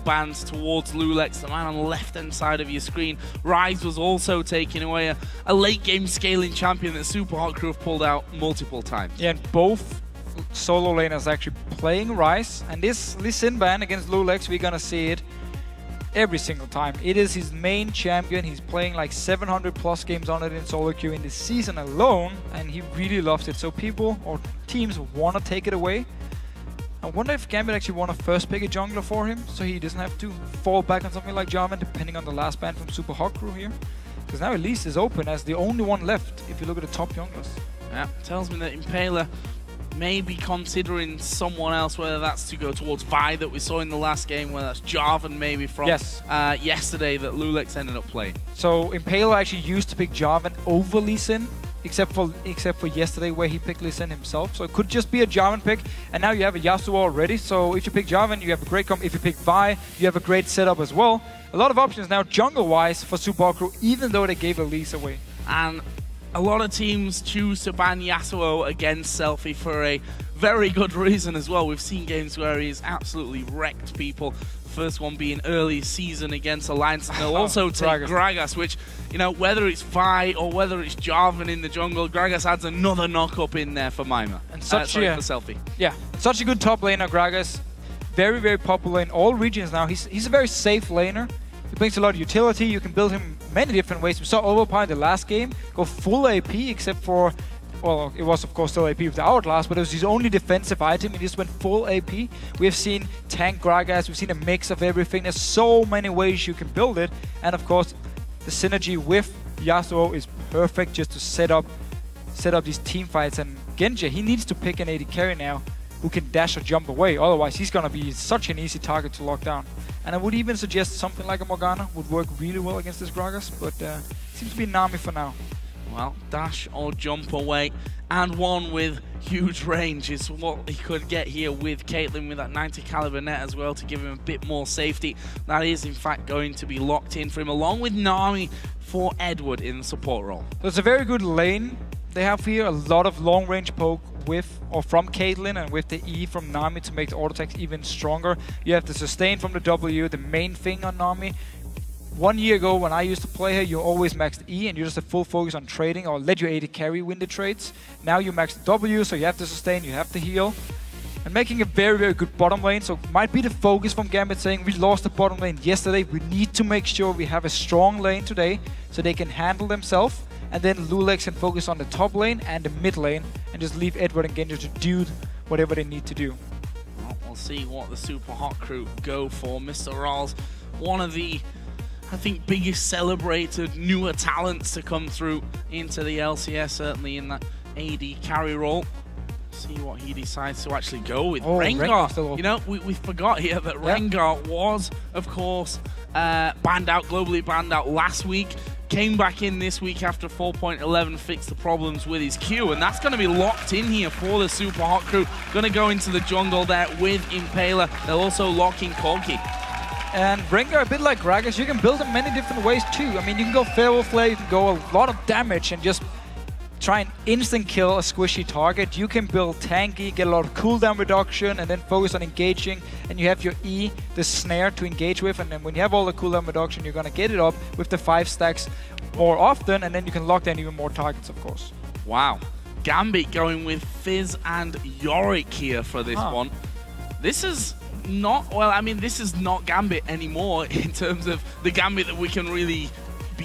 bans towards Loulex, the man on the left-hand side of your screen. RalleZ was also taking away a late-game scaling champion that Super Hot Crew have pulled out multiple times. Yeah, and both solo laners actually playing RalleZ, and this Lee Sin ban against Loulex, we're gonna see it every single time. It is his main champion. He's playing like 700 plus games on it in solo queue in this season alone, and he really loves it. So people or teams want to take it away. I wonder if Gambit actually want to first pick a jungler for him, so he doesn't have to fall back on something like Jarvan, depending on the last ban from Super Hot Crew here. Because now Elise is open as the only one left, if you look at the top junglers. Yeah, tells me that Impaler may be considering someone else, whether that's to go towards Vi that we saw in the last game, whether that's Jarvan maybe from yesterday that Loulex ended up playing. So Impaler actually used to pick Jarvan over Lee Sin, except for yesterday where he picked Lee Sin himself. So it could just be a Jarvan pick, and now you have a Yasuo already. So if you pick Jarvan, you have a great comp. If you pick Vi, you have a great setup as well. A lot of options now jungle-wise for Super Hot Crew, even though they gave Elise away. And a lot of teams choose to ban Yasuo against Selfie for a very good reason as well. We've seen games where he's absolutely wrecked people. First one being early season against Alliance, and they'll also take Gragas, which, you know, whether it's Vi or whether it's Jarvan in the jungle, Gragas adds another knock-up in there for Mimer. And for Selfie. Yeah, such a good top laner, Gragas. Very, very popular in all regions now. He's a very safe laner. He brings a lot of utility. You can build him many different ways. We saw Overpower in the last game go full AP, except for, well, it was of course still AP with the Hourglass, but it was his only defensive item. He just went full AP. We have seen tank Gragas. We've seen a mix of everything. There's so many ways you can build it, and of course, the synergy with Yasuo is perfect just to set up these team fights. And Genja, he needs to pick an AD carry now who can dash or jump away. Otherwise, he's gonna be such an easy target to lock down. And I would even suggest something like a Morgana would work really well against this Gragas, but seems to be Nami for now. Well, dash or jump away, and one with huge range is what he could get here with Caitlyn with that 90 caliber net as well to give him a bit more safety. That is in fact going to be locked in for him, along with Nami for Edward in the support role. So it's a very good lane they have here, a lot of long range poke with or from Caitlyn, and with the E from Nami to make the auto attacks even stronger. You have the sustain from the W, the main thing on Nami. 1 year ago when I used to play her, you always maxed E and you just have full focus on trading or let your AD carry win the trades. Now you max the W, so you have to sustain, you have to heal. And making a very, very good bottom lane, so might be the focus from Gambit saying we lost the bottom lane yesterday, we need to make sure we have a strong lane today so they can handle themselves. And then Loulex can focus on the top lane and the mid lane and just leave Edward and Genja to do whatever they need to do. Well, we'll see what the Super Hot Crew go for. MrRalleZ, one of the, I think, biggest celebrated newer talents to come through into the LCS, certainly in that AD carry role. See what he decides to actually go with. Rengar, you know, we forgot here that Rengar was, of course, banned out, globally banned out last week. Came back in this week after 4.11 fixed the problems with his Q, and that's going to be locked in here for the Super Hot Crew. Going to go into the jungle there with Impaler. They'll also lock in Corki. And Rengar, a bit like Gragas, you can build him many different ways too. I mean, you can go Farewell Flare, you can go a lot of damage and just try and instant kill a squishy target. You can build tanky, get a lot of cooldown reduction, and then focus on engaging. And you have your E, the snare to engage with. And then when you have all the cooldown reduction, you're gonna get it up with the 5 stacks more often, and then you can lock down even more targets, of course. Wow. Gambit going with Fizz and Yorick here for this one. This is not, well, I mean, this is not Gambit anymore in terms of the Gambit that we can really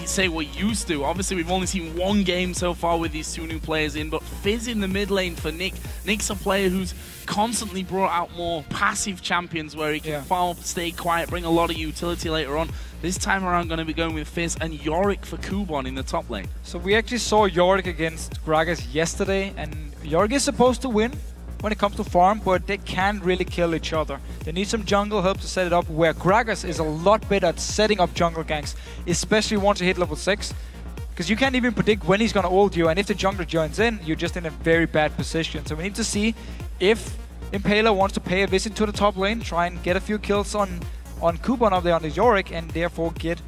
say we're used to. Obviously, we've only seen one game so far with these 2 new players in, but Fizz in the mid lane for Nick. Nick's a player who's constantly brought out more passive champions where he can farm up, stay quiet, bring a lot of utility later on. This time around, going to be going with Fizz and Yorick for Kubon in the top lane. So we actually saw Yorick against Gragas yesterday, and Yorick is supposed to win when it comes to farm, but they can't really kill each other. They need some jungle help to set it up, where Gragas is a lot better at setting up jungle ganks, especially once you hit level 6. Because you can't even predict when he's going to ult you, and if the jungler joins in, you're just in a very bad position. So we need to see if Impaler wants to pay a visit to the top lane, try and get a few kills on Kubon up there on the Yorick, and therefore get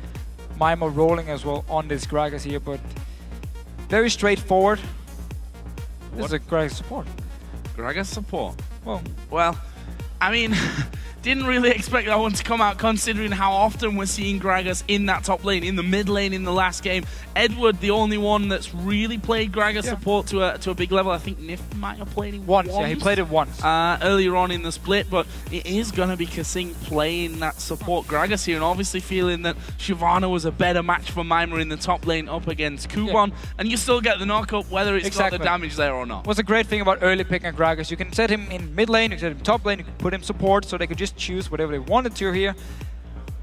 Mimer rolling as well on this Gragas here. But very straightforward. This is a Gragas support. Gragas support? Well, I mean, Didn't really expect that one to come out, considering how often we're seeing Gragas in that top lane, in the mid lane in the last game. Edward, the only one that's really played Gragas support to a big level. I think Nif might have played it once. Yeah, he played it once. Earlier on in the split, but it is going to be KaSing playing that support Gragas here, and obviously feeling that Shyvana was a better match for Mimer in the top lane up against Kubon, and you still get the knockup whether it's got the damage there or not. What's a great thing about early picking Gragas, you can set him in mid lane, you can set him top lane, you can put him support, so they could just choose whatever they wanted to here.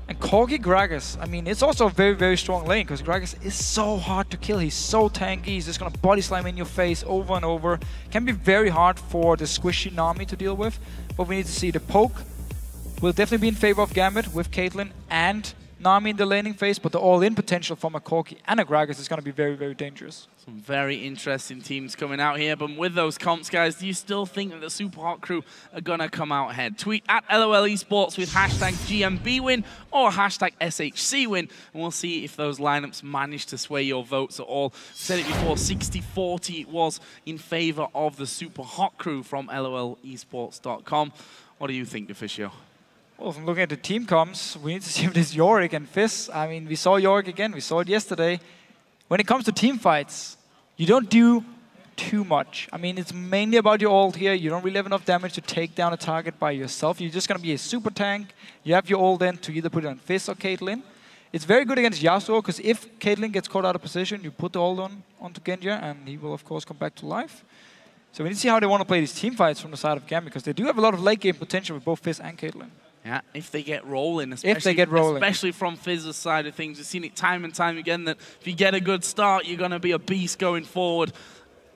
And Corki Gragas, I mean, it's also a very, very strong lane because Gragas is so hard to kill. He's so tanky, he's just going to body slam in your face over and over. Can be very hard for the squishy Nami to deal with, but we need to see the poke will definitely be in favor of Gambit with Caitlyn and Nami in the laning phase, but the all-in potential from a Corki and a Gragas is going to be very, very dangerous. Some very interesting teams coming out here, but with those comps, guys, do you still think that the Super Hot crew are going to come out ahead? Tweet at LOL Esports with hashtag GMB win or hashtag SHC win, and we'll see if those lineups manage to sway your votes at all. Said it before, 60-40 was in favor of the Super Hot crew from LOLesports.com. What do you think, Officio? Well, from looking at the team comps, we need to see if this Yorick and Fizz. I mean, we saw Yorick again, we saw it yesterday. When it comes to team fights, you don't do too much. I mean, it's mainly about your ult here. You don't really have enough damage to take down a target by yourself. You're just going to be a super tank. You have your ult then to either put it on Fizz or Caitlyn. It's very good against Yasuo, because if Caitlyn gets caught out of position, you put the ult onto Genja, and he will, of course, come back to life. So we need to see how they want to play these team fights from the side of Gambit, because they do have a lot of late game potential with both Fizz and Caitlyn. Yeah, if they get rolling, especially from Fizz's side of things. We've seen it time and time again that if you get a good start, you're going to be a beast going forward.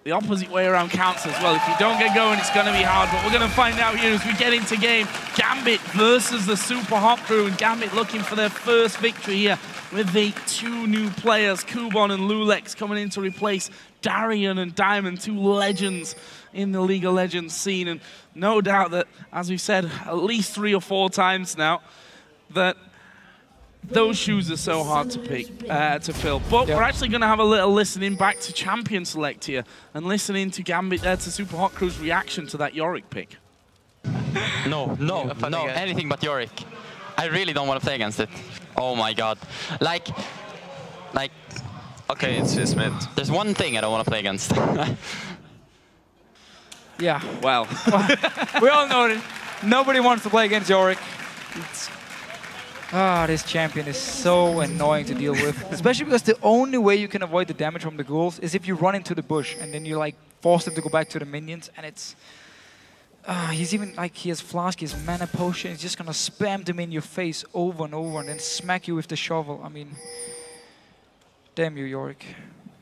The opposite way around counts as well. If you don't get going, it's going to be hard, but we're going to find out here as we get into game. Gambit versus the Super Hot crew, and Gambit looking for their first victory here with the two new players, Kubon and Loulex, coming in to replace Darian and Diamond, two legends in the League of Legends scene. And no doubt that, as we've said at least 3 or 4 times now, that those shoes are so hard to fill. But we're actually going to have a little listening back to Champion Select here and listening to Gambit, to Super Hot Crew's reaction to that Yorick pick. No, anything but Yorick. I really don't want to play against it. Oh my god. Like, okay, it's his mid. There's one thing I don't want to play against. Yeah. Well, we all know it. Nobody wants to play against Yorick. This champion is so annoying to deal with. Especially because the only way you can avoid the damage from the ghouls is if you run into the bush and then you like force them to go back to the minions, and it's... he's even like, he has Flask, he has Mana Potion, he's just gonna spam them in your face over and over and then smack you with the shovel. I mean, damn you, Yorick.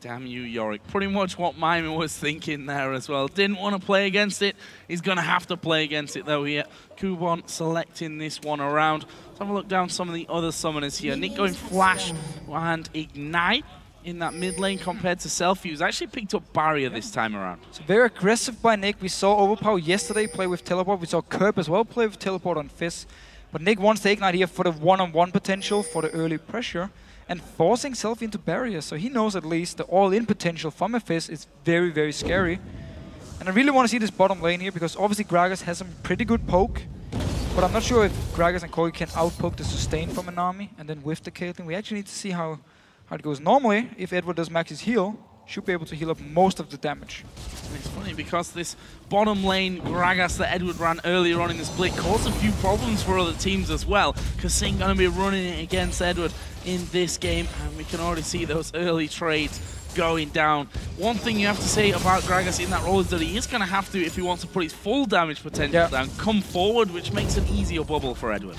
Damn you, Yorick. Pretty much what Mimer was thinking there as well. Didn't want to play against it. He's going to have to play against it though here. Kubon selecting this one around. Let's have a look down some of the other summoners here. Nick going Flash and Ignite in that mid lane compared to Selfie, who's actually picked up Barrier this time around. So very aggressive by Nick. We saw Overpower yesterday play with Teleport. We saw Kerb as well play with Teleport on Fizz. But Nick wants the Ignite here for the one-on-one potential, for the early pressure, and forcing Selfie into barrier. So he knows at least the all-in potential from a Fizz is very, very scary. And I really want to see this bottom lane here, because obviously Gragas has some pretty good poke. But I'm not sure if Gragas and Corki can outpoke the sustain from a Nami, and then with the Caitlyn. We actually need to see how it goes. Normally, if Edward does max his heal, should be able to heal up most of the damage. And it's funny because this bottom lane Gragas that Edward ran earlier on in the split caused a few problems for other teams as well. KaSing going to be running it against Edward in this game, and we can already see those early trades going down. One thing you have to say about Gragas in that role is that he is going to have to, if he wants to put his full damage potential down, come forward, which makes an easier bubble for Edward.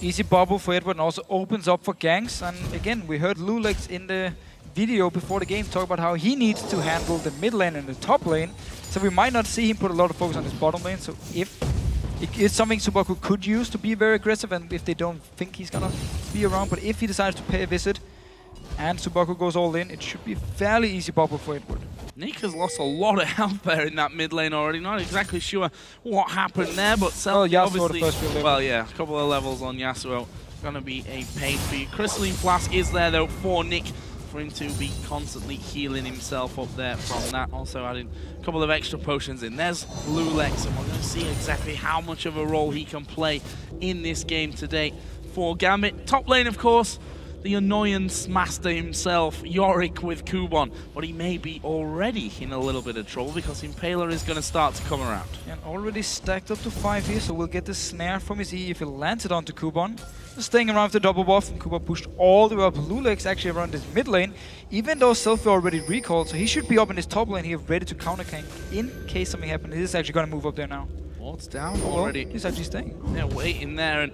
Easy bubble for Edward, and also opens up for ganks. And again, we heard Loulex in the video before the game talk about how he needs to handle the mid lane and the top lane. So we might not see him put a lot of focus on his bottom lane. So if it is something Subaku could use to be very aggressive, and if they don't think he's gonna be around, but if he decides to pay a visit and Subaku goes all in, it should be a fairly easy bubble for Edward. Nick has lost a lot of health there in that mid lane already. Not exactly sure what happened there, but Selfie obviously... a couple of levels on Yasuo. Gonna be a pain for you. Crystalline Flask is there though for Nick for him to be constantly healing himself up there from that. Also adding a couple of extra potions in. There's Loulex, and we're going to see exactly how much of a role he can play in this game today for Gambit. Top lane, of course, the annoyance master himself, Yorick with Kubon, but he may be already in a little bit of trouble because Impaler is going to start to come around. And already stacked up to 5 here, so we'll get the snare from his E if he lands it onto Kubon. Just staying around with the double buff, and Kubon pushed all the way up. Loulex actually around his mid lane, even though Selfie already recalled, so he should be up in his top lane here, ready to counter gank in case something happens. He's actually going to move up there now. Ward's down already. He's actually staying. They're waiting there and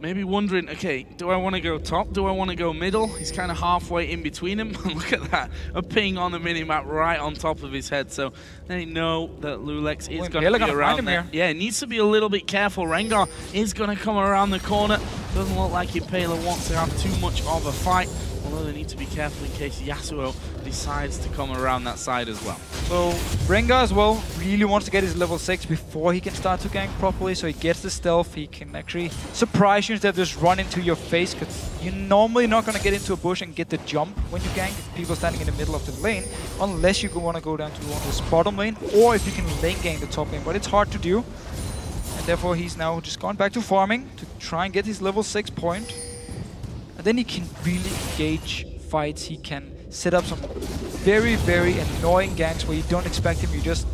maybe wondering, okay, do I want to go top? Do I want to go middle? He's kind of halfway in between them. Look at that, a ping on the minimap right on top of his head. So they know that Loulex is going to be around there. Yeah, he needs to be a little bit careful. Rengar is going to come around the corner. Doesn't look like Impaler wants to have too much of a fight. Although they need to be careful in case Yasuo decides to come around that side as well. So Rengar as well really wants to get his level 6 before he can start to gank properly, so he gets the stealth. He can actually surprise you instead of just run into your face, because you're normally not going to get into a bush and get the jump when you gank if people are standing in the middle of the lane, unless you want to go down to this bottom lane, or if you can lane gank the top lane, but it's hard to do. And therefore he's now just gone back to farming to try and get his level 6 point. And then he can really gauge fights. He can set up some very, very annoying ganks where you don't expect him. You just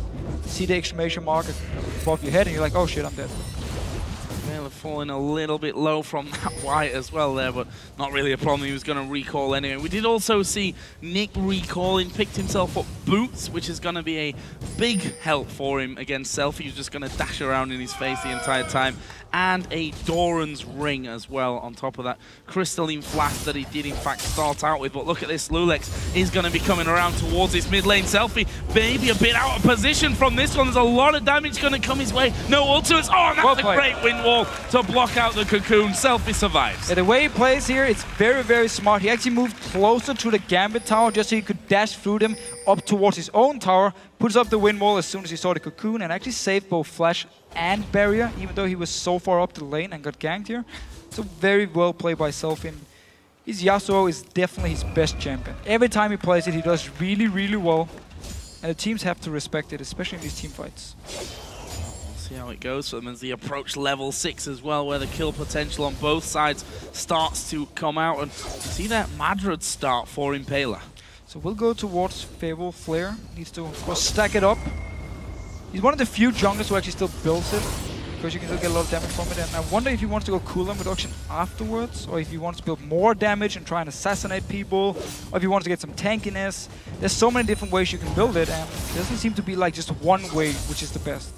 see the exclamation mark above your head and you're like, oh shit, I'm dead. Impaler falling a little bit low from that white as well there, but not really a problem. He was going to recall anyway. We did also see Nick recalling, picked himself up boots, which is going to be a big help for him against Selfie. He's just going to dash around in his face the entire time. And a Doran's ring as well on top of that crystalline flask that he did in fact start out with. But look at this, Loulex is going to be coming around towards his mid lane. Selfie maybe a bit out of position from this one. There's a lot of damage going to come his way. No ultimates. Oh, and that's a great wind wall to block out the cocoon. Selfie survives. Yeah, the way he plays here, it's very, very smart. He actually moved closer to the Gambit tower just so he could dash through them up towards his own tower, puts up the wind wall as soon as he saw the cocoon, and actually saved both flash and barrier, even though he was so far up the lane and got ganked here. So very well played by Selfie. His Yasuo is definitely his best champion. Every time he plays it, he does really, really well. And the teams have to respect it, especially in these team fights. We'll see how it goes for them as they approach level 6 as well, where the kill potential on both sides starts to come out. And see that Madrid start for Impaler. So we'll go towards Fable Flare. Needs to, of course, stack it up. He's one of the few junglers who actually still builds it, because you can still get a lot of damage from it. And I wonder if he wants to go cooldown reduction afterwards, or if he wants to build more damage and try and assassinate people, or if he wants to get some tankiness. There's so many different ways you can build it, and it doesn't seem to be like just one way which is the best.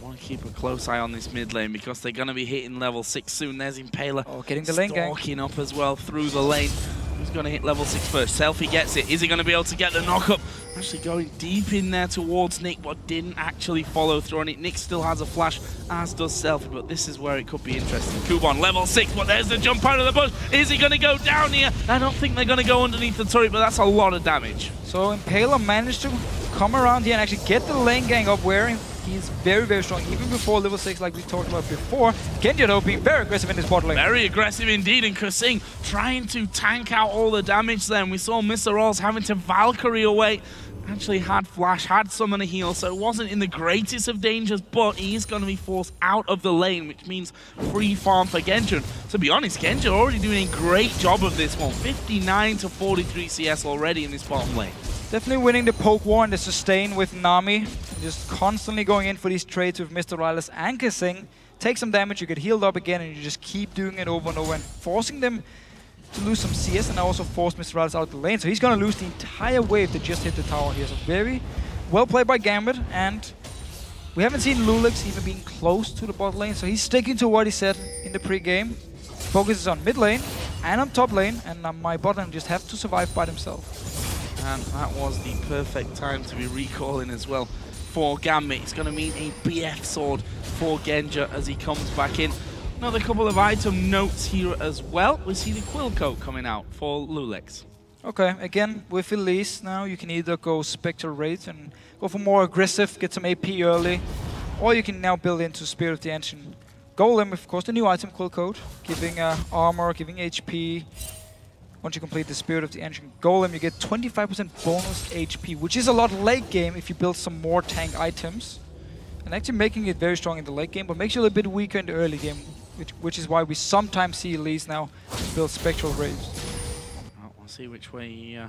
Want to keep a close eye on this mid lane because they're going to be hitting level 6 soon. There's Impaler. Oh, getting the lane gank. Stalking up as well through the lane. Who's going to hit level 6 first? Selfie gets it. Is he going to be able to get the knock-up? Actually going deep in there towards Nick, but didn't actually follow through on it. Nick still has a flash, as does Selfie, but this is where it could be interesting. Kubon, level 6, but there's the jump out of the bush. Is he going to go down here? I don't think they're going to go underneath the turret, but that's a lot of damage. So Impaler managed to come around here and actually get the lane gang up where he's very, very strong, even before level 6, like we talked about before. Genja, though, being very aggressive in this bot lane. Very aggressive indeed, and KaSing trying to tank out all the damage then. We saw MrRalleZ having to Valkyrie away. Actually had flash, had summon a heal, so it wasn't in the greatest of dangers, but he is going to be forced out of the lane, which means free farm for Genja. To be honest, Genja already doing a great job of this one. 59 to 43 CS already in this bottom lane. Definitely winning the poke war and the sustain with Nami. Just constantly going in for these trades with MrRalleZ and KaSing. Take some damage, you get healed up again, and you just keep doing it over and over and forcing them to lose some CS, and also force MrRalleZ out of the lane. So he's going to lose the entire wave that just hit the tower here. So very well played by Gambit, and we haven't seen Loulex even being close to the bot lane. So he's sticking to what he said in the pre-game. Focuses on mid lane and on top lane, and my bot lane just have to survive by themselves. And that was the perfect time to be recalling as well for Gambit. It's going to mean a BF sword for Genja as he comes back in. Another couple of item notes here as well. We see the quill coat coming out for Loulex. Okay, again, with Elise now, you can either go Spectre Wraith and go for more aggressive, get some AP early, or you can now build into Spirit of the Ancient Golem, of course, the new item, quill coat, giving armor, giving HP. Once you complete the Spirit of the Ancient Golem, you get 25% bonus HP, which is a lot late game if you build some more tank items. And actually making it very strong in the late game, but makes you a little bit weaker in the early game, which is why we sometimes see Elise now build Spectral Rays. Well, we'll see which way he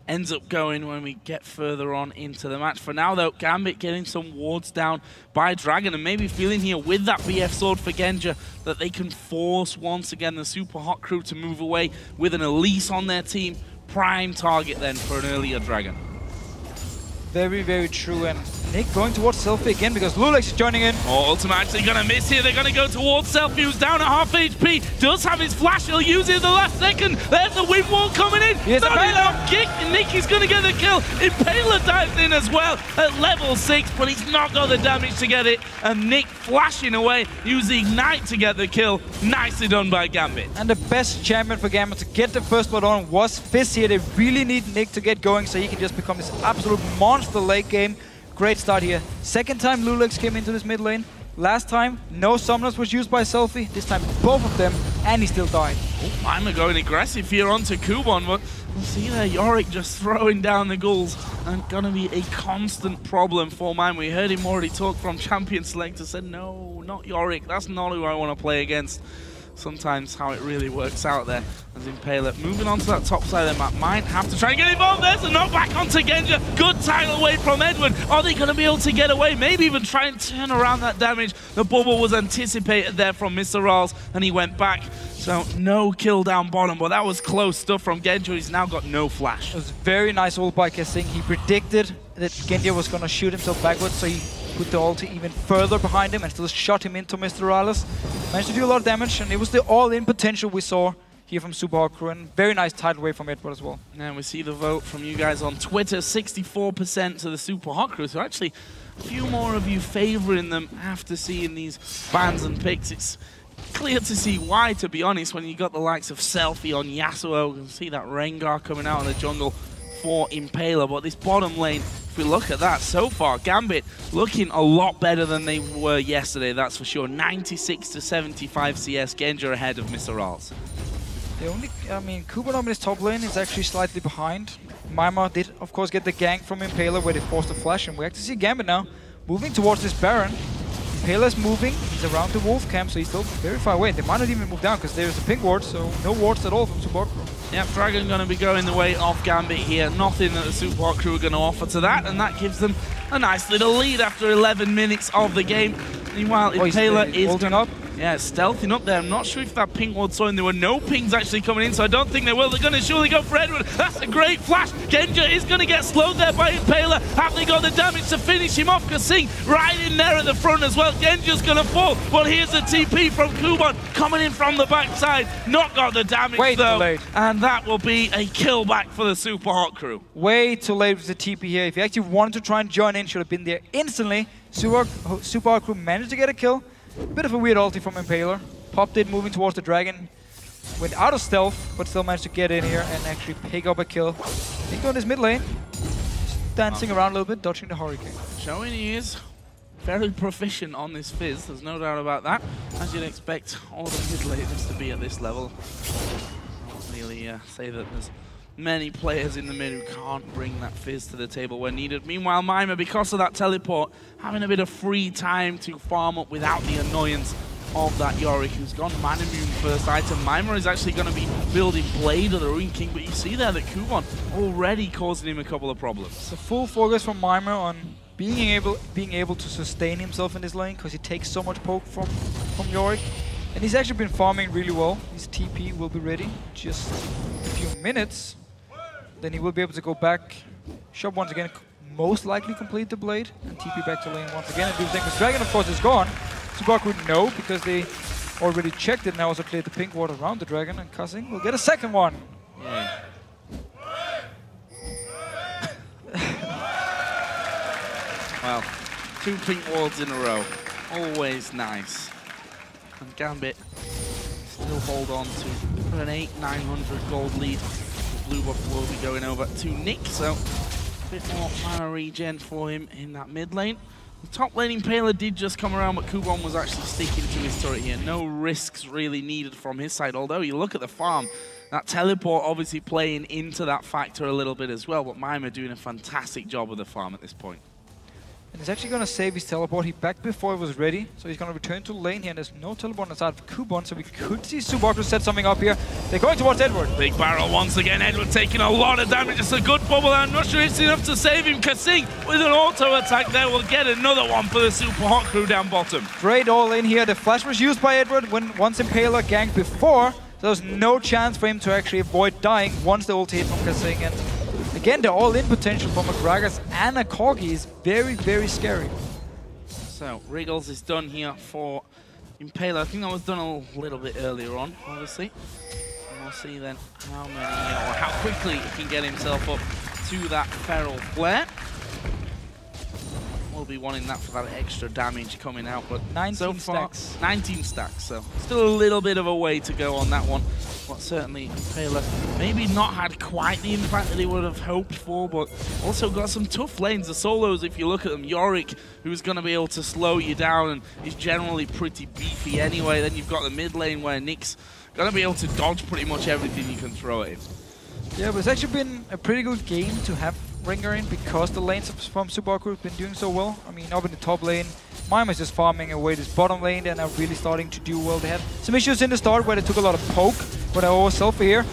ends up going when we get further on into the match. For now, though, Gambit getting some wards down by Dragon, and maybe feeling here with that BF sword for Genja that they can force once again the Super Hot crew to move away with an Elise on their team. Prime target then for an earlier Dragon. Very, very true. And Nick going towards Selfie again because Loulex is joining in. Oh, Ultimate actually going to miss here. They're going to go towards Selfie, who's down at half HP. Does have his flash. He'll use it at the last second. There's the wind wall coming in. Here's Not enough kick. Nick is going to get the kill. Impaler dives in as well at level 6, but he's not got the damage to get it. And Nick flashing away, using Ignite to get the kill. Nicely done by Gambit. And the best champion for Gambit to get the first blood on was Fizz here. They really need Nick to get going so he can just become this absolute monster late game. Great start here. Second time Loulex came into this mid lane. Last time, no summoners was used by Selfie. This time, both of them, and he still died. Oh, Mimer going aggressive here onto Kubon, but we'll see there, Yorick just throwing down the ghouls, and gonna be a constant problem for Mimer. We heard him already talk from Champion Selector, said, no, not Yorick, that's not who I want to play against. Sometimes how it really works out there. As Impaler moving on to that top side of the map, might have to try and get involved. There's a knockback onto Genja. Good title away from Edward. Are they going to be able to get away? Maybe even try and turn around that damage. The bubble was anticipated there from MrRalleZ, and he went back. So no kill down bottom, but that was close stuff from Genja. He's now got no flash. It was very nice ult by KaSing. He predicted that Genja was going to shoot himself backwards, so he put the ulti even further behind him and still shot him into MrRalleZ. Managed to do a lot of damage, and it was the all-in potential we saw here from SUPA Hot Crew, and very nice tidal wave from Edward as well. And we see the vote from you guys on Twitter, 64% to the SUPA Hot Crew. So actually, a few more of you favouring them after seeing these bans and picks. It's clear to see why, to be honest, when you got the likes of Selfie on Yasuo. You can see that Rengar coming out of the jungle for Impaler, but this bottom lane, if we look at that so far, Gambit looking a lot better than they were yesterday, that's for sure. 96 to 75 CS, Genja ahead of MrRalleZ. The only, Kubon on his top lane is actually slightly behind. Mimer did, of course, get the gank from Impaler where they forced the flash, and we actually see Gambit now moving towards this Baron. Impaler's moving, he's around the wolf camp, so he's still very far away. They might not even move down because there's a pink ward, so no wards at all from SUPA Hot Crew. Yeah, Dragon going to be going the way of Gambit here. Nothing that the SUPA Hot Crew are going to offer to that, and that gives them a nice little lead after 11 minutes of the game. Meanwhile, Impaler is holding up. Yeah, stealthing up there. I'm not sure if that ping ward saw him. There were no pings actually coming in, so I don't think they will. They're going to surely go for Edward. That's a great flash. Genja is going to get slowed there by Impaler. Have they got the damage to finish him off? KaSing right in there at the front as well. Genja's going to fall. Well, here's the TP from Kubon coming in from the backside. Not got the damage though. Late. And that will be a kill back for the SUPA Hot Crew. Way too late with the TP here. If he actually wanted to try and join in, should have been there instantly. SUPA Hot Crew managed to get a kill. Bit of a weird ulti from Impaler. Popped it, moving towards the Dragon. Went out of stealth, but still managed to get in here and actually pick up a kill. Nick on his mid lane. Just dancing around a little bit, dodging the Hurricane. Showing he is very proficient on this Fizz, there's no doubt about that. As you'd expect all the mid laners to be at this level. I can't really say that there's many players in the mid who can't bring that Fizz to the table when needed. Meanwhile, Mimer, because of that teleport, having a bit of free time to farm up without the annoyance of that Yorick, who's gone mana immune first item. Mimer is actually going to be building Blade of the Ruin King, but you see there that Kubon already causing him a couple of problems. So full focus from Mimer on being able to sustain himself in this lane, because he takes so much poke from Yorick. And he's actually been farming really well. His TP will be ready just a few minutes. Then he will be able to go back, shop once again, most likely complete the Blade, and TP back to lane once again and do the thing. Because Dragon, of course, is gone. SUPA Hot Crew know, because they already checked it and now also cleared the pink ward around the Dragon, and KaSing will get a second one. Yeah. Well, 2 pink wards in a row. Always nice. And Gambit still hold on to an 800-900 gold lead. Blue buff will be going over to Nick, so a bit more mana regen for him in that mid lane. The top lane Impaler did just come around, but Kubon was actually sticking to his turret here. No risks really needed from his side, although you look at the farm, That teleport obviously playing into that factor a little bit as well, but Mimer doing a fantastic job of the farm at this point. And he's actually going to save his teleport. He backed before he was ready, so he's going to return to lane here. And there's no teleport on the side of Kubon, so we could see SUPA set something up here. They're going towards Edward. Big barrel once again. Edward taking a lot of damage. It's a good bubble. I'm not sure it's enough to save him. KaSing with an auto attack there will get another one for the Super Hot crew down bottom. Great all in here. The flash was used by Edward when once Impaler ganked before. So there's no chance for him to actually avoid dying once the ult hit from KaSing. And again, the all-in potential from a Gragas and a Corki is very, very scary. So, Wriggles is done here for Impaler. I think that was done a little bit earlier on, obviously. And we'll see then how many, or how quickly he can get himself up to that Feral Flare. We'll be wanting that for that extra damage coming out, but 19 so far, stacks. 19 stacks, so still a little bit of a way to go on that one. But certainly, Impaler maybe not had quite the impact that he would have hoped for, but also got some tough lanes. The solos, if you look at them, Yorick, who's going to be able to slow you down and is generally pretty beefy anyway. Then you've got the mid lane where Nick's going to be able to dodge pretty much everything you can throw at him. Yeah, but it's actually been a pretty good game to have Rengar in because the lanes from SUPA have been doing so well. I mean, up in the top lane, Mimer's just farming away this bottom lane. They're now really starting to do well. They had some issues in the start where they took a lot of poke, but they're all Selfie here.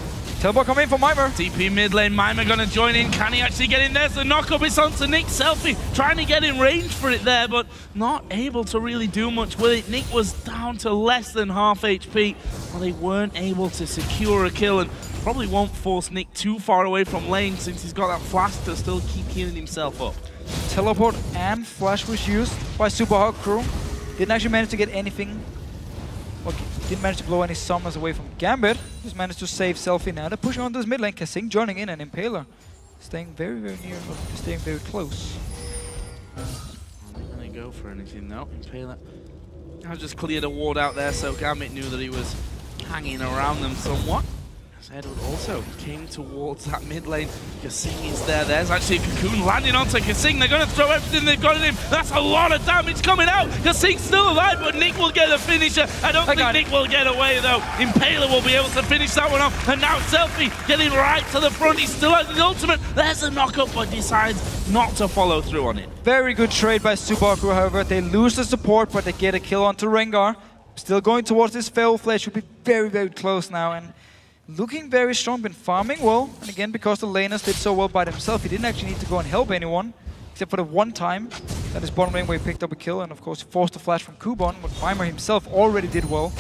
Teleport coming in for Mimer. TP mid lane, Mimer gonna join in. Can he actually get in there? So knock up is onto Nick. Selfie trying to get in range for it there, but not able to really do much with it. Nick was down to less than half HP. Well, they weren't able to secure a kill and probably won't force Nick too far away from lane since he's got that flash to still keep healing himself up. Teleport and flash was used by SUPA Hot crew. Didn't actually manage to get anything. Okay, didn't manage to blow any summons away from Gambit. Just managed to save Selfie now. They're pushing on this mid lane. KaSing joining in and Impaler staying very, very near, staying very close. Are they going to go for anything now? Impaler has just cleared a ward out there, so Gambit knew that he was hanging around them somewhat. Edward also came towards that mid lane. KaSing is there. There's actually a cocoon landing onto KaSing. They're going to throw everything they've got in him. That's a lot of damage coming out. KaSing's still alive, but Nick will get a finisher. I don't think Nick will get away, though. Impaler will be able to finish that one off. And now Selfie getting right to the front. He still has the ultimate. There's a knockup, but decides not to follow through on it. Very good trade by SUPA crew, however. They lose the support, but they get a kill onto Rengar. Still going towards this Feral Flare. Should be very, very close now. And looking very strong, been farming well, and again, because the laners did so well by themselves, he didn't actually need to go and help anyone, except for the one time that his bottom lane where he picked up a kill, and of course he forced the flash from Kubon, but Mimer himself already did well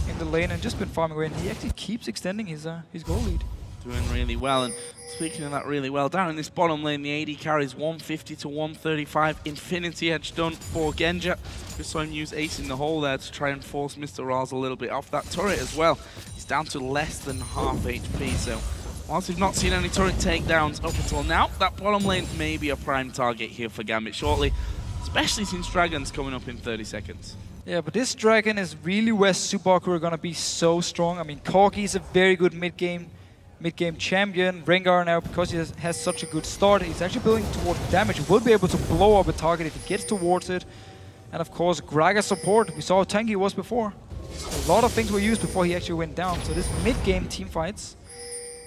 in the lane and just been farming away, and he actually keeps extending his goal lead. Doing really well, and speaking of that really well, down in this bottom lane, the AD carries 150 to 135. Infinity Edge done for Genja. Just saw him use Ace in the hole there to try and force MrRalleZ a little bit off that turret as well. He's down to less than half HP, so whilst we've not seen any turret takedowns up until now, that bottom lane may be a prime target here for Gambit shortly, especially since Dragon's coming up in 30 seconds. Yeah, but this Dragon is really where SUPA crew are going to be so strong. I mean, Corki is a very good mid-game champion. Rengar now, because he has such a good start, he's actually building towards damage. He will be able to blow up a target if he gets towards it. And of course, Gragas support. We saw how tanky he was before. A lot of things were used before he actually went down. So this mid-game team fights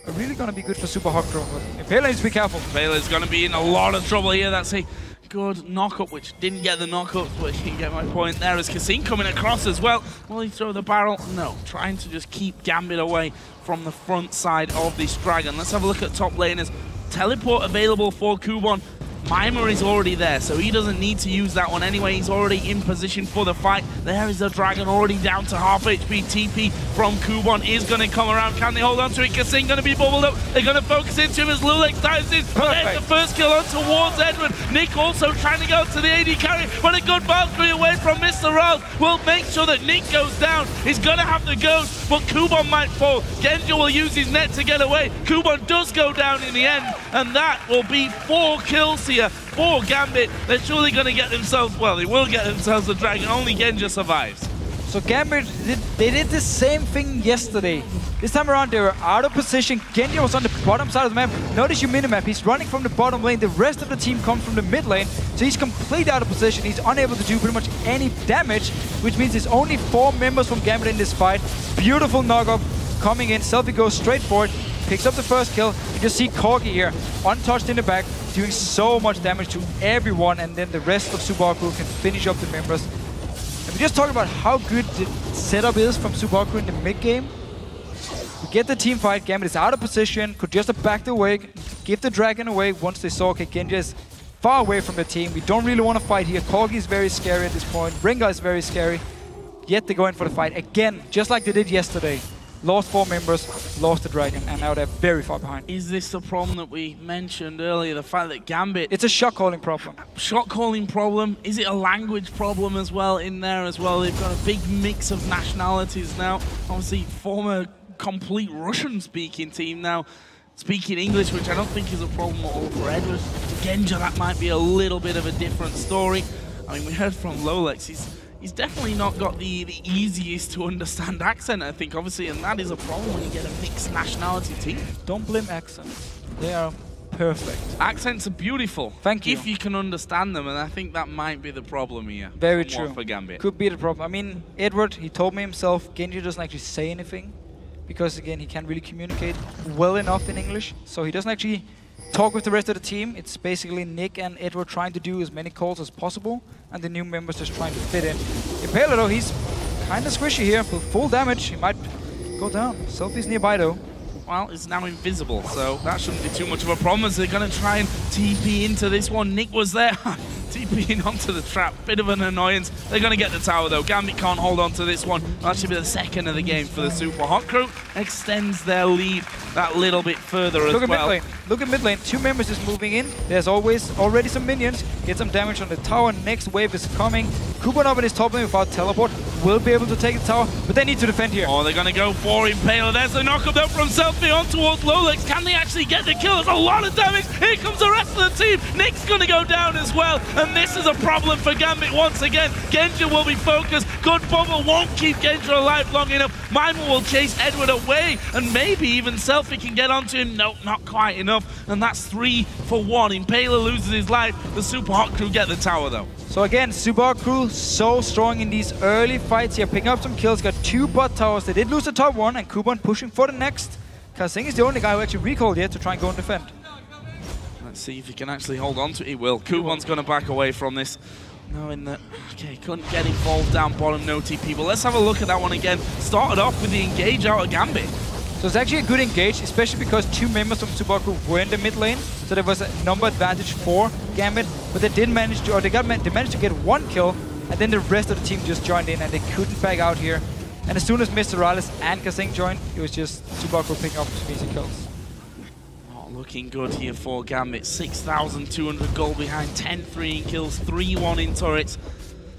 are really going to be good for SUPA Hot crew. Impaler needs to be careful. Impaler is going to be in a lot of trouble here. That's a good knock-up, which didn't get the knock-up, but you get my point there. As KaSing coming across as well. Will he throw the barrel? No. Trying to just keep Gambit away from the front side of this Dragon. Let's have a look at top laners. Teleport available for Kubon. Mimer is already there, so he doesn't need to use that one anyway. He's already in position for the fight. There is the Dragon already down to half HP. TP from Kubon is going to come around. Can they hold on to it? KaSing going to be bubbled up. They're going to focus into him as Loulex dives in. There's the first kill on towards Edward. Nick also trying to go to the AD carry, but a good Valkyrie away from MrRalleZ will make sure that Nick goes down. He's going to have the ghost, but Kubon might fall. Genja will use his net to get away. Kubon does go down in the end, and that will be 4 kills here for Gambit. They're surely going to get themselves, well, they will get themselves a Dragon. Only Genja survives. So Gambit, they did the same thing yesterday. This time around, they were out of position. Genja was on the bottom side of the map. Notice your minimap. He's running from the bottom lane. The rest of the team comes from the mid lane. So he's completely out of position. He's unable to do pretty much any damage, which means there's only 4 members from Gambit in this fight. Beautiful knock-up. coming in. Selfie goes straight for it, picks up the first kill. You just see Corki here, untouched in the back, doing so much damage to everyone, and then the rest of SUPA crew can finish up the members. And we just talked about how good the setup is from SUPA crew in the mid game. We get the team fight, Gambit is out of position, could just have backed away, give the dragon away once they saw, okay, Genja is far away from the team. We don't really want to fight here. Corki is very scary at this point, Rengar is very scary. Yet they go in for the fight again, just like they did yesterday. Lost 4 members, lost the dragon, and now they're very far behind. Is this the problem that we mentioned earlier? The fact that Gambit... It's a shot calling problem. Shot calling problem. Is it a language problem as well in there as well? They've got a big mix of nationalities now. Obviously, former complete Russian-speaking team now speaking English, which I don't think is a problem at all for Edward. For Genja, that might be a little bit of a different story. I mean, we heard from Loulex, he's definitely not got the easiest to understand accent, I think, obviously, and that is a problem when you get a mixed nationality team. Don't blame accents. They are perfect. Accents are beautiful. Thank you. If you can understand them, and I think that might be the problem here. Very true. For Gambit. Could be the problem. I mean, Edward, he told me himself, Genji doesn't actually say anything, because again, he can't really communicate well enough in English, so he doesn't actually talk with the rest of the team. It's basically Nick and Edward trying to do as many calls as possible, and the new members just trying to fit in. Impaler though, he's kind of squishy here, with full damage. He might go down. Selfie's nearby though. Well, it's now invisible, so that shouldn't be too much of a problem as they're going to try and TP into this one. Nick was there, TPing onto the trap. Bit of an annoyance. They're going to get the tower, though. Gambit can't hold on to this one. That should be the second of the game for the SUPA Hot Crew. Extends their lead that little bit further as well. Look at mid lane. Look at mid lane. 2 members is moving in. There's already some minions. Get some damage on the tower. Next wave is coming. Kubon up in his top lane without teleport. Will be able to take the tower, but they need to defend here. Oh, they're going to go for Impaler. There's a knock-up though from Selfie on towards Loulex. Can they actually get the kill? There's a lot of damage. Here comes the rest of the team. Nick's going to go down as well, and this is a problem for Gambit once again. Genja will be focused. Good bubble won't keep Genja alive long enough. Mimer will chase Edward away, and maybe even Selfie can get onto him. Nope, not quite enough, and that's 3 for 1. Impaler loses his life. The SUPA Hot Crew get the tower though. So again, SUPA crew so strong in these early fights here, picking up some kills, got 2 bot towers. They did lose the top one, and Kubon pushing for the next. KaSing is the only guy who actually recalled yet to try and go and defend. Let's see if he can actually hold on to it. He will. Kubon's going to back away from this, knowing that, okay, couldn't get involved down bottom, no TP. But let's have a look at that one again. Started off with the engage out of Gambit. So it's actually a good engage, especially because 2 members from SUPA crew were in the mid lane, so there was a number advantage for Gambit, but they did manage to, or they managed to get 1 kill, and then the rest of the team just joined in, and they couldn't back out here. And as soon as MrRalleZ and KaSing joined, it was just SUPA crew picking up some easy kills. Oh, looking good here for Gambit. 6,200 gold behind, 10-3 in kills, 3-1 in turrets.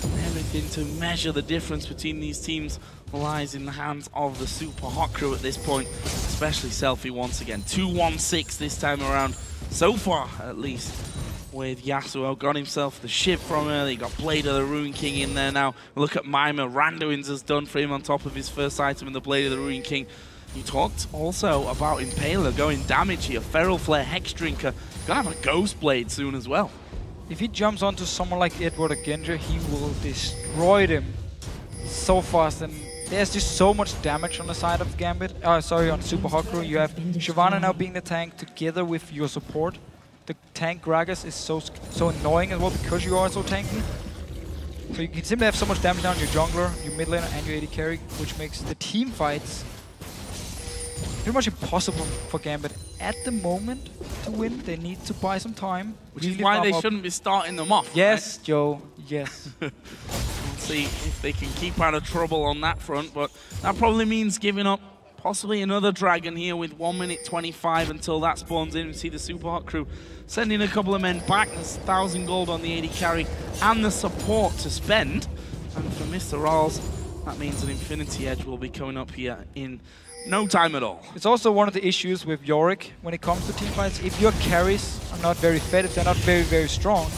Everything to measure the difference between these teams lies in the hands of the SUPA Hot Crew at this point, especially Selfie once again. 2-1-6 this time around, so far at least, with Yasuo. Got himself the Shiv from early, got Blade of the Ruin King in there now. Look at Mimer, Randuin's has done for him on top of his first item in the Blade of the Ruin King. You talked also about Impaler going damage here, Feral Flare, Hex Drinker, gonna have a Ghost Blade soon as well. If he jumps onto someone like Edward or Genja, he will destroy them so fast, and there's just so much damage on the side of Gambit. Sorry, on SUPA Hot Crew. You have Shyvana now being the tank together with your support. The tank Gragas is so annoying as well because you are so tanky. So you can simply have so much damage down your jungler, your mid laner, and your AD carry, which makes the team fights pretty much impossible for Gambit at the moment to win. They need to buy some time. Which is why they shouldn't be starting them off. Yes, right? Joe, yes. We'll see if they can keep out of trouble on that front, but that probably means giving up possibly another dragon here with 1 minute 25 until that spawns in. We see the SUPA Hot Crew sending a couple of men back. There's 1,000 gold on the AD carry and the support to spend. And for MrRalleZ, that means an Infinity Edge will be coming up here in no time at all. It's also one of the issues with Yorick when it comes to team fights. If your carries are not very fed, if they're not very, very strong,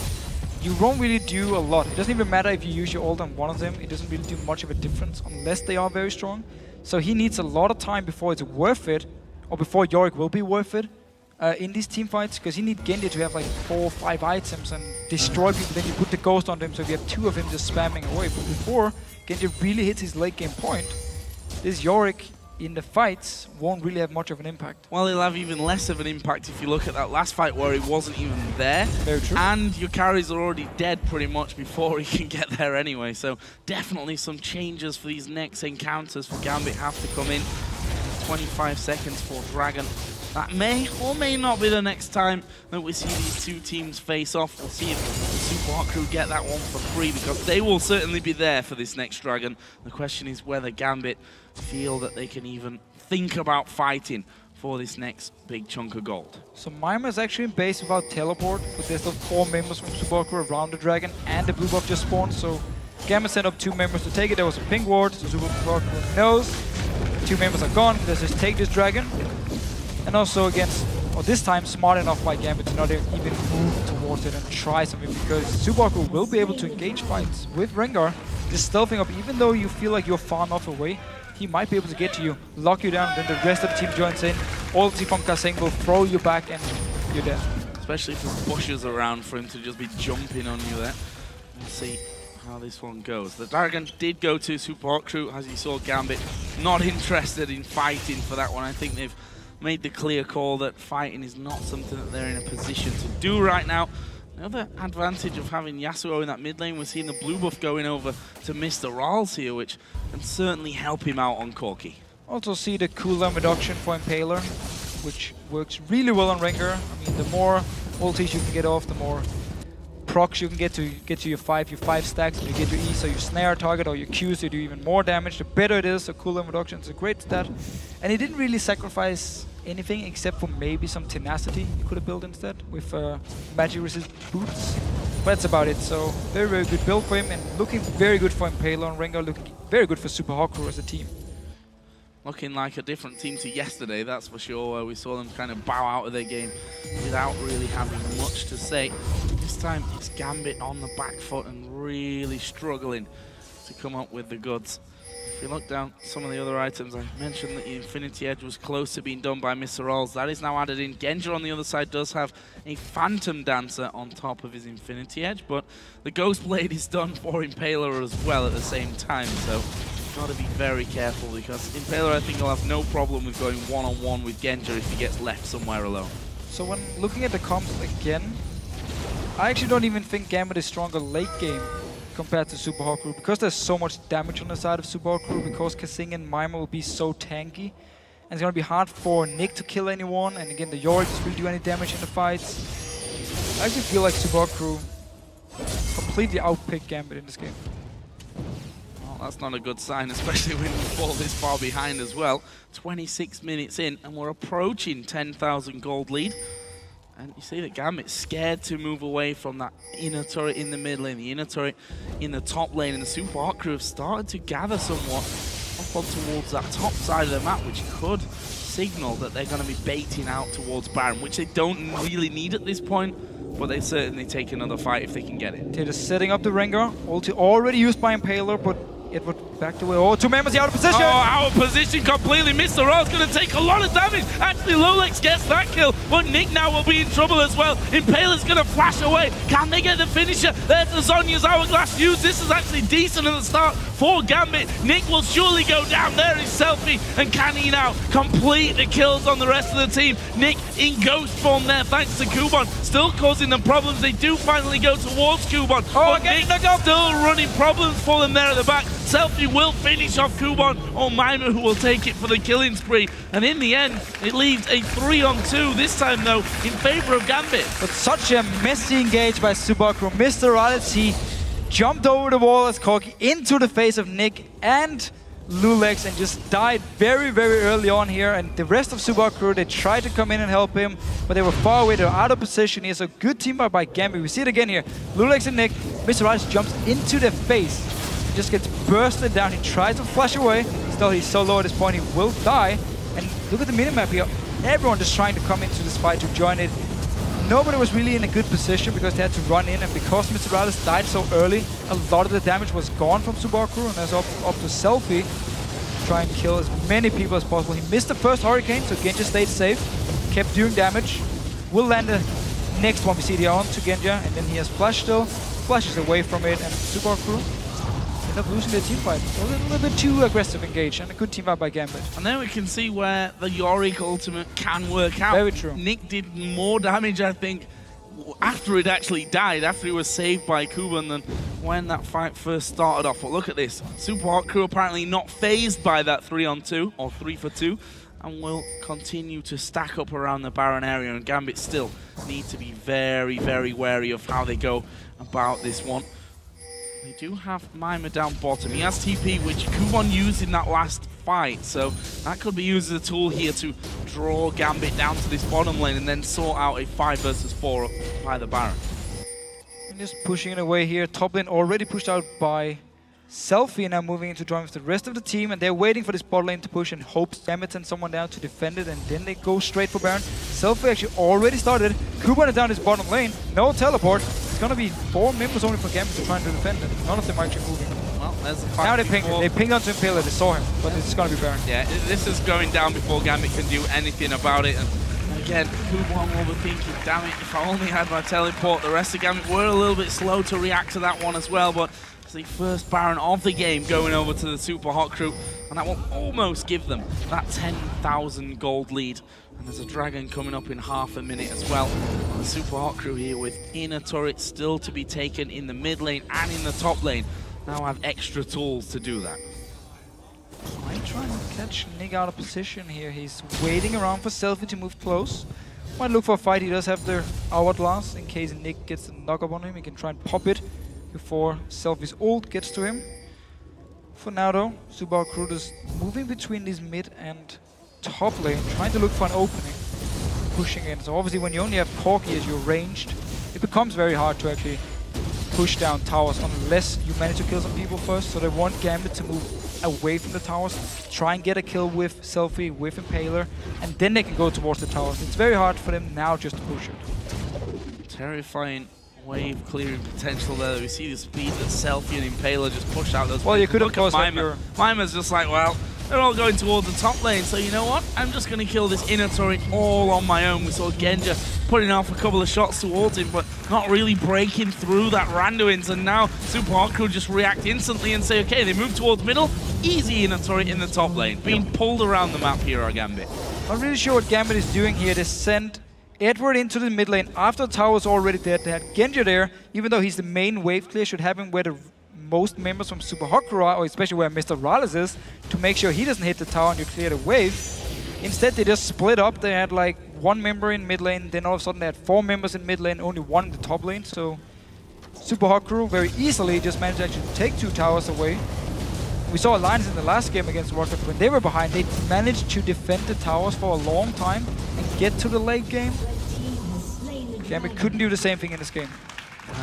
you won't really do a lot. It doesn't even matter if you use your ult on one of them. It doesn't really do much of a difference unless they are very strong. So he needs a lot of time before it's worth it, or before Yorick will be worth it in these team fights, because he needs Genja to have like 4 or 5 items and destroy people. Then you put the ghost on them, so you have 2 of him just spamming away. But before Genja really hits his late game point, this Yorick in the fights won't really have much of an impact. Well, it'll have even less of an impact if you look at that last fight where he wasn't even there. Very true. And your carries are already dead pretty much before he can get there anyway. So definitely some changes for these next encounters for Gambit have to come in. 25 seconds for Dragon. That may or may not be the next time that we see these two teams face off. We'll see if the SUPA Hot Crew get that one for free, because they will certainly be there for this next Dragon. The question is whether Gambit feel that they can even think about fighting for this next big chunk of gold. So Mimer is actually in base without teleport, but there's still 4 members from SUPA Hot Crew around the Dragon, and the blue buff just spawned, so Gambit sent up 2 members to take it. There was a pink ward, so SUPA Hot Crew knows. 2 members are gone, let's just take this Dragon. And also against, or this time, smart enough by Gambit to not even move towards it and try something, because SUPA Hot Crew will be able to engage fights with Rengar. Just stealthing up, even though you feel like you're far enough away, he might be able to get to you, lock you down, then the rest of the team joins in. Ulti from KaSing will throw you back and you're dead. Especially if there's bushes around for him to just be jumping on you there. We'll see how this one goes. The Dragon did go to SUPA Hot Crew, as you saw Gambit not interested in fighting for that one. I think they've made the clear call that fighting is not something that they're in a position to do right now. Another advantage of having Yasuo in that mid lane, we're seeing the blue buff going over to MrRalleZ here, which can certainly help him out on Corki. Also see the cooldown reduction for Impaler, which works really well on Rengar. I mean, the more ultis you can get off, the more procs you can get to your 5 stacks, and you get your E, so you snare a target, or your Q, so you do even more damage, the better it is. So cooldown reduction is a great stat. And he didn't really sacrifice anything except for maybe some tenacity you could have built instead with magic resist boots. But that's about it. So very, very good build for him, and looking very good for Impaler, and Rengar looking very good for SUPA Hot Crew as a team. Looking like a different team to yesterday, that's for sure, where we saw them kind of bow out of their game without really having much to say. This time it's Gambit on the back foot and really struggling to come up with the goods. If you look down some of the other items, I mentioned that the Infinity Edge was close to being done by MrRalleZ. That is now added in. Genja on the other side does have a Phantom Dancer on top of his Infinity Edge, but the Ghost Blade is done for Impaler as well at the same time, so got to be very careful, because Impaler, I think, will have no problem with going one-on-one with Genja if he gets left somewhere alone. So when looking at the comps again, I actually don't even think Gambit is stronger late game compared to SUPA Hot Crew, because there's so much damage on the side of SUPA Hot Crew, because KaSing and Mimer will be so tanky, and it's going to be hard for Nick to kill anyone, and again the Yorick doesn't really do any damage in the fights. I actually feel like SUPA Hot Crew completely outpicked Gambit in this game. Well, that's not a good sign, especially when you fall this far behind as well. 26 minutes in, and we're approaching 10,000 gold lead. And you see that Gambit's scared to move away from that inner turret in the mid lane, the inner turret in the top lane, and the SUPA Hot Crew have started to gather somewhat up on towards that top side of the map, which could signal that they're going to be baiting out towards Baron, which they don't really need at this point, but they certainly take another fight if they can get it. They're just setting up the Rengar, ulti already used by Impaler, but it would back away. Oh, 2 members out of position! Oh, out of position completely. MrRalleZ going to take a lot of damage. Actually, Loulex gets that kill, but Nick now will be in trouble as well. Impaler's going to flash away. Can they get the finisher? There's the Zhonya's Hourglass used. This is actually decent at the start for Gambit. Nick will surely go down. There is Selfie, and can he now complete the kills on the rest of the team? Nick in ghost form there, thanks to Kubon. Still causing them problems. They do finally go towards Kubon. Oh, but Nick still running problems for them there at the back. Selfie will finish off Kubon, or Mimer, who will take it for the killing spree. And in the end, it leaves a 3-on-2, this time though, in favor of Gambit. But such a messy engage by SUPA Hot Crew. MrRalleZ, he jumped over the wall as Corki into the face of Nick and Loulex and just died very, very early on here. And the rest of SUPA Hot Crew, they tried to come in and help him, but they were far away. They were out of position here. So good team by Gambit. We see it again here. Loulex and Nick. MrRalleZ jumps into their face. He just gets bursted down. He tries to flash away. Still, he's so low at this point, he will die. And look at the minimap here. Everyone just trying to come into this fight to join it. Nobody was really in a good position because they had to run in, and because MrRalleZ died so early, a lot of the damage was gone from SUPA Hot Crew, and that's up to Selfie to try and kill as many people as possible. He missed the first Hurricane, so Genja stayed safe, kept doing damage. Will land the next one we see here on to Genja, and then he has Flash still, flashes away from it, and SUPA Hot Crew end up losing their team fight. So a little bit too aggressive engaged, and a good team fight by Gambit. And then we can see where the Yorick ultimate can work out. Very true. Nick did more damage, I think, after it actually died, after he was saved by Kubon, than when that fight first started off. But look at this. Super Hot Crew apparently not phased by that 3-on-2, or 3-for-2, and will continue to stack up around the Baron area, and Gambit still need to be very, very wary of how they go about this one. They do have Mimer down bottom. He has TP, which Kubon used in that last fight, so that could be used as a tool here to draw Gambit down to this bottom lane and then sort out a 5 versus 4 up by the Baron. And just pushing it away here. Top lane already pushed out by Selfie, now moving into join with the rest of the team, and they're waiting for this bot lane to push and hopes Gambit sends someone down to defend it, and then they go straight for Baron. Selfie actually already started. Kubon is down his bottom lane. No teleport. It's gonna be 4 members only for Gambit to try and defend it. None of them are actually moving. Well, there's the fight. Now they pinged. They pinged onto Impaler. They saw him, but it's gonna be Baron. Yeah, this is going down before Gambit can do anything about it. And again, Kubon will be thinking, damn it, if I only had my teleport. The rest of Gambit were a little bit slow to react to that one as well, but it's the first Baron of the game going over to the Super Hot Crew, and that will almost give them that 10,000 gold lead. And there's a dragon coming up in half a minute as well. The Super Hot Crew here with inner turrets still to be taken in the mid lane and in the top lane. Now have extra tools to do that. Might try and catch Nick out of position here. He's waiting around for Selfie to move close. Might look for a fight. He does have their hourglass in case Nick gets a knock up on him. He can try and pop it before Selfie's ult gets to him. For now though, Super Hot Crew is moving between this mid and top lane, trying to look for an opening, pushing in. So obviously when you only have Corki as your ranged, it becomes very hard to actually push down towers unless you manage to kill some people first. So they want Gambit to move away from the towers, try and get a kill with Selfie, with Impaler, and then they can go towards the towers. It's very hard for them now just to push it. Terrifying wave clearing potential there. We see the speed that Selfie and Impaler just push out those. Well, you could have look at Mimer. Mimer's just like, well, they're all going towards the top lane, so you know what? I'm just going to kill this inner turret all on my own. We saw Genja putting off a couple of shots towards him, but not really breaking through that Randuin's, and now Super Hot Crew just react instantly and say, okay, they move towards middle, easy inner turret in the top lane. Being pulled around the map here are Gambit. Not really sure what Gambit is doing here. They sent Edward into the mid lane after the tower's already dead. They had Genja there, even though he's the main wave clear, should have him where the most members from Super Hot Crew are, or especially where MrRalleZ is, to make sure he doesn't hit the tower and you clear the wave. Instead, they just split up. They had like 1 member in mid lane, then all of a sudden they had 4 members in mid lane, only 1 in the top lane. So Super Hot Crew very easily just managed to actually take 2 towers away. We saw Alliance in the last game against Rocket. When they were behind, they managed to defend the towers for a long time and get to the late game. Gambit couldn't do the same thing in this game.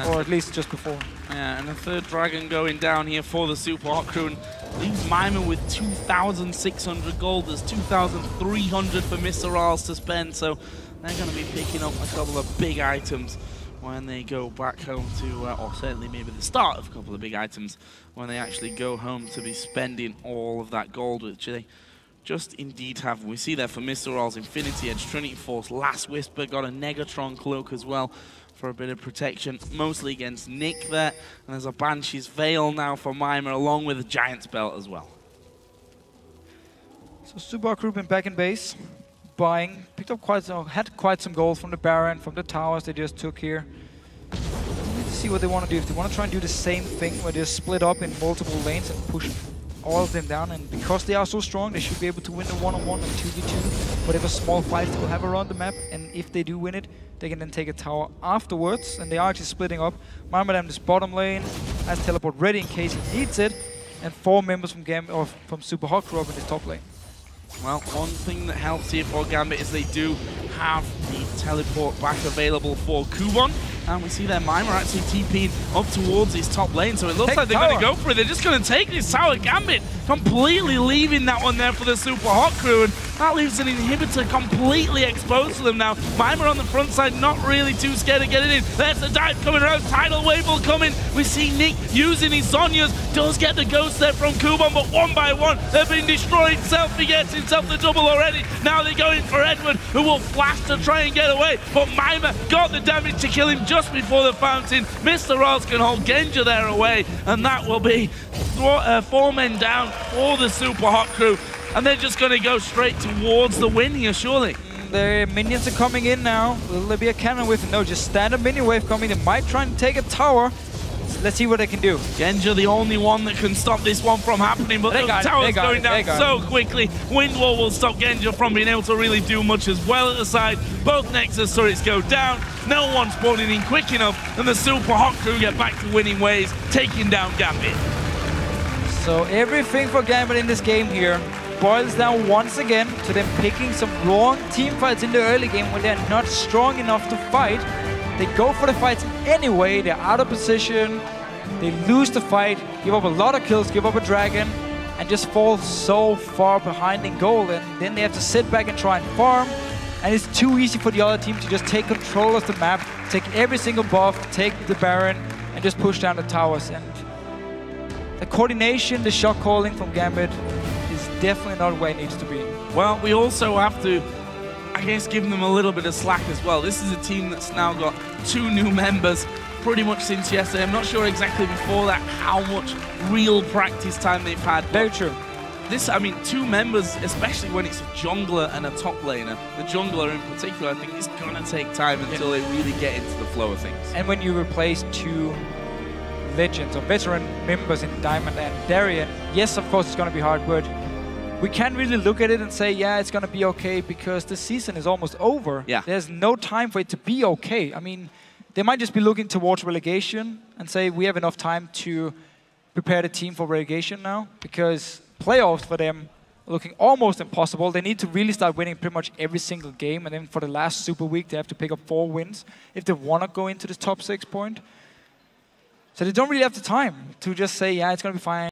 Or at least just before. Yeah, and a third dragon going down here for the Super Hot Crew, and leaves Mimer with 2,600 gold. There's 2,300 for MrRalleZ to spend, so they're going to be picking up a couple of big items when they go back home to, or certainly maybe the start of a couple of big items when they actually go home to be spending all of that gold, which they just indeed have. We see there for MrRalleZ, Infinity Edge, Trinity Force, Last Whisper, got a Negatron Cloak as well for a bit of protection, mostly against Nick there. And there's a Banshee's Veil now for Mimer, along with a Giant's Belt as well. So Super Hot Crew been back in base, buying, picked up had quite some gold from the Baron, from the towers they just took here. Let's see what they want to do. If they want to try and do the same thing, where they split up in multiple lanes and push all of them down, and because they are so strong, they should be able to win the 1-on-1 and 2v2, whatever small fights they'll have around the map. And if they do win it, they can then take a tower afterwards, and they are actually splitting up. Mimer down this bottom lane, has teleport ready in case he needs it, and 4 members from from Super Hot Crew up in this top lane. Well, one thing that helps here for Gambit is they do have the teleport back available for Kubon. And we see their Mimer actually TP'ing up towards his top lane. So it looks like they're going to go for it. They're just going to take this tower. Gambit completely leaving that one there for the Super Hot Crew. And That leaves an inhibitor completely exposed to them now. Mimer on the front side, not really too scared of getting in. There's the dive coming around, tidal wave will come in. We see Nick using his Zhonya's, does get the ghost there from Kubon, but one by one, they're being destroyed. Selfie gets himself the double already. Now they're going for Edward, who will flash to try and get away, but Mimer got the damage to kill him just before the fountain. MrRalleZ can hold Genja there away, and that will be 4 men down for the Super Hot crew. And they're just going to go straight towards the win here, surely. The minions are coming in now. Will there be a cannon wave? No, just standard minion wave coming. They might try and take a tower. Let's see what they can do. Genja, the only one that can stop this one from happening, but the tower's going down so quickly. Windwall will stop Genja from being able to really do much as well at the side. Both Nexus turrets go down. No one's spawning in quick enough, and the Super Hot crew get back to winning ways, taking down Gambit. So everything for Gambit in this game here boils down once again to them picking some wrong team fights in the early game when they're not strong enough to fight. They go for the fights anyway, they're out of position, they lose the fight, give up a lot of kills, give up a dragon, and just fall so far behind in goal, and then they have to sit back and try and farm, and it's too easy for the other team to just take control of the map, take every single buff, take the Baron, and just push down the towers. And the coordination, the shot calling from Gambit is definitely not where it needs to be. Well, we also have to, I guess, give them a little bit of slack as well. This is a team that's now got 2 new members pretty much since yesterday. I'm not sure exactly before that how much real practice time they've had. Very true. This, I mean, 2 members, especially when it's a jungler and a top laner. The jungler in particular, I think it's gonna take time until they really get into the flow of things. And when you replace 2 legends or veteran members in Diamond and Darien, yes, of course, it's gonna be hard, but we can't really look at it and say, yeah, it's gonna be okay, because the season is almost over. Yeah. There's no time for it to be okay. I mean, they might just be looking towards relegation and say we have enough time to prepare the team for relegation now, because playoffs for them are looking almost impossible. They need to really start winning pretty much every single game, and then for the last Super Week, they have to pick up 4 wins if they want to go into the top 6 point. So they don't really have the time to just say, yeah, it's going to be fine.